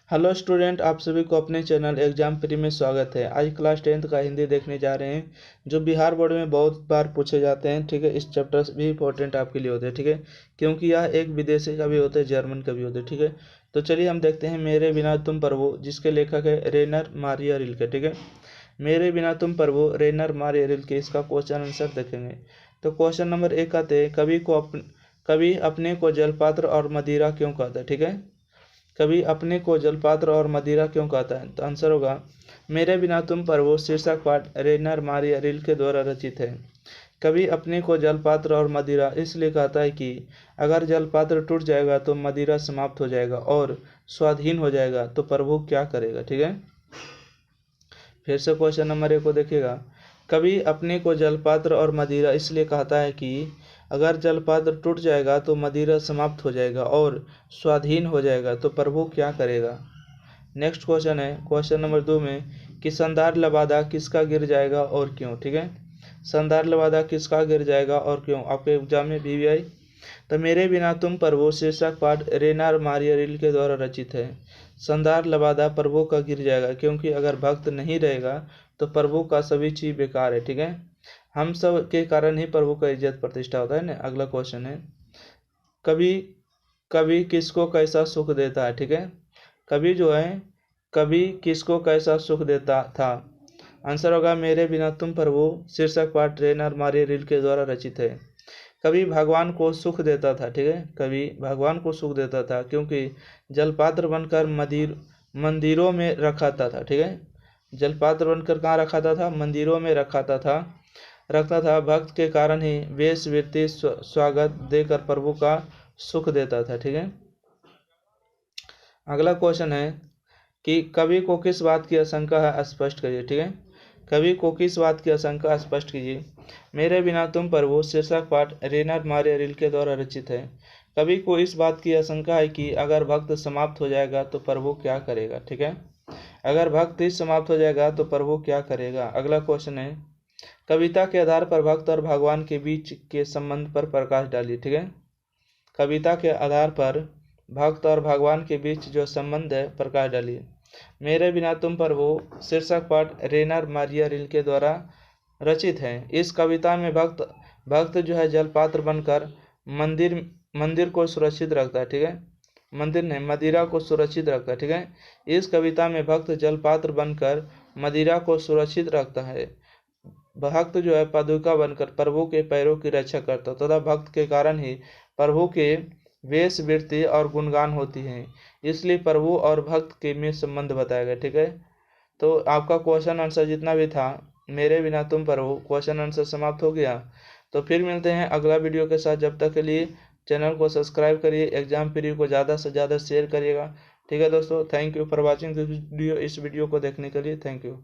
Hello student, आप सभी को अपने चैनल एग्जाम फ्री में स्वागत है। आज क्लास 10th का हिंदी देखने जा रहे हैं, जो बिहार बोर्ड में बहुत बार पूछे जाते हैं। ठीक है, इस चैप्टर भी इंपॉर्टेंट आपके लिए होते हैं। ठीक है, क्योंकि यह एक विदेशी का भी होता है, जर्मन का भी होता है। ठीक है, तो चलिए हम देखते हैं मेरे बिना तुम प्रभु, जिसके लेखक है रेनर मारिया रिल्के। ठीक है, मेरे बिना तुम प्रभु रेनर मारिया रिल्के, इसका क्वेश्चन आंसर देखेंगे। तो क्वेश्चन नंबर 1 आते हैं, कभी अपने को जलपात्र और मदिरा क्यों कहता है। ठीक है, कभी अपने को जलपात्र और मदिरा क्यों कहता है। तो आंसर होगा मेरे बिना तुम प्रभु शीर्षक पाठ रेनर मारिया रिल्के द्वारा रचित है। कभी अपने को जलपात्र और मदिरा इसलिए कहता है कि अगर जलपात्र टूट जाएगा तो मदिरा समाप्त हो जाएगा और स्वाधीन हो जाएगा, तो प्रभु क्या करेगा। ठीक है, फिर से क्वेश्चन नंबर 1 को देखिएगा। कभी अपने को जलपात्र और मदिरा इसलिए कहता है कि अगर जलपात्र टूट जाएगा तो मदिरा समाप्त हो जाएगा और स्वाधीन हो जाएगा, तो प्रभु क्या करेगा। नेक्स्ट क्वेश्चन है क्वेश्चन नंबर 2 में कि संदार लबादा किसका गिर जाएगा और क्यों। ठीक है, संदार लबादा किसका गिर जाएगा और क्यों, आपके एग्जाम में भी आई। तो मेरे बिना तुम प्रभु शीर्षक पाठ रेनार मारिया रिल के द्वारा रचित है। संदार लबादा प्रभु का गिर जाएगा, क्योंकि अगर भक्त नहीं रहेगा तो प्रभु का सभी चीज बेकार है। ठीक है, हम सब के कारण ही प्रभु का इज्जत प्रतिष्ठा होता है ना। अगला क्वेश्चन है, कभी कभी किसको कैसा सुख देता है। ठीक है, कभी जो है कभी किसको कैसा सुख देता था। आंसर होगा मेरे बिना तुम प्रभु शीर्षक पाठ रेनर मारिया रिल के द्वारा रचित है। कभी भगवान को सुख देता था। ठीक है, कभी भगवान को सुख देता था, क्योंकि जलपात्र बनकर मंदिरों में रखाता था। ठीक है, जलपात्र बनकर कहाँ रखाता था, मंदिरों में रखता था। भक्त के कारण ही वेश वृत्ति स्वागत देकर प्रभु का सुख देता था। ठीक है, अगला क्वेश्चन है कि कवि को किस बात की आशंका है, स्पष्ट करिए। ठीक है, कवि को किस बात की आशंका स्पष्ट कीजिए। मेरे बिना तुम प्रभु शीर्षक पाठ रेनर मारिया रिल के द्वारा रचित है। कवि को इस बात की आशंका है कि अगर भक्त समाप्त हो जाएगा तो प्रभु क्या करेगा। ठीक है, अगर भक्त ही समाप्त हो जाएगा तो प्रभु क्या करेगा। अगला क्वेश्चन है, कविता के आधार पर भक्त और भगवान के बीच के संबंध पर प्रकाश डालिए। ठीक है, कविता के आधार पर भक्त और भगवान के बीच जो संबंध है प्रकाश डालिए। मेरे बिना तुम प्रभु शीर्षक पाठ रेनर मारिया रिल के द्वारा रचित है। इस कविता में भक्त जो है जलपात्र बनकर मंदिर को सुरक्षित रखता है। ठीक है, मंदिर ने मदिरा को सुरक्षित रखता है। ठीक है, इस कविता में भक्त जलपात्र बनकर मदिरा को सुरक्षित रखता है। भक्त जो है पादुका बनकर प्रभु के पैरों की रक्षा करता है, तथा भक्त के कारण ही प्रभु के वेश वृत्ति और गुणगान होती हैं। इसलिए प्रभु और भक्त के में संबंध बताया गया। ठीक है, तो आपका क्वेश्चन आंसर जितना भी था मेरे बिना तुम प्रभु, क्वेश्चन आंसर समाप्त हो गया। तो फिर मिलते हैं अगला वीडियो के साथ। जब तक के लिए चैनल को सब्सक्राइब करिए, एग्जाम फ्री को ज़्यादा से ज़्यादा शेयर करिएगा। ठीक है दोस्तों, thank you for watching this video. इस वीडियो को देखने के लिए थैंक यू।